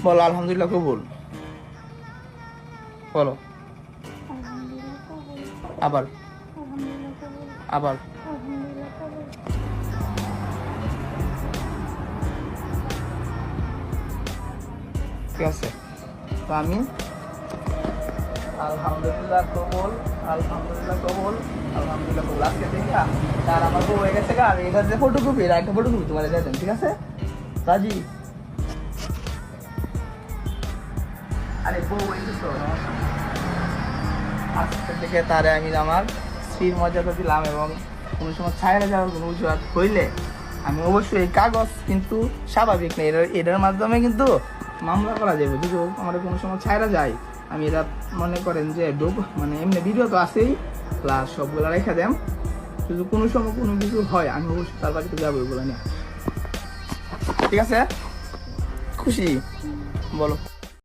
বলো আলহামদুলিল্লাহ কবুল। বলো আবার আবার। ঠিক আছে, তো আমি আলহামদুলিল্লাহ কবুল, আলহামদুলিল্লাহ কবুল, আলহামদুলিল্লাহ কবুল। আজকে দেখি আর আমার বউ হয়ে গেছে, আর এটা যে ফটোকপি, এটা একটা ফটোকপি তোমার দিয়ে দেন, ঠিক আছে রাজি? আরে বউ হয়েছে তো, আজকে থেকে তারে আমি আমার স্ত্রীর মর্যাদা দিলাম, এবং কোনো সময় ছাইড়ে যাওয়ার কোনো অজুহাত হইলে আমি অবশ্যই এই কাগজ কিন্তু স্বাভাবিক নেই, এটার মাধ্যমে কিন্তু মামলা করা যাবে। যদি আমার কোনো সময় ছাইড়া যায়, আমি এটা মনে করেন যে মানে এমনি ভিডিও তো আছেই, প্লাস সবগুলো রেখে দেন। যদি কোনো সময় কোনো কিছু হয়, আমি অবশ্যই তার বাড়িতে যাবো এগুলো নিয়ে, ঠিক আছে? খুশি? বলো।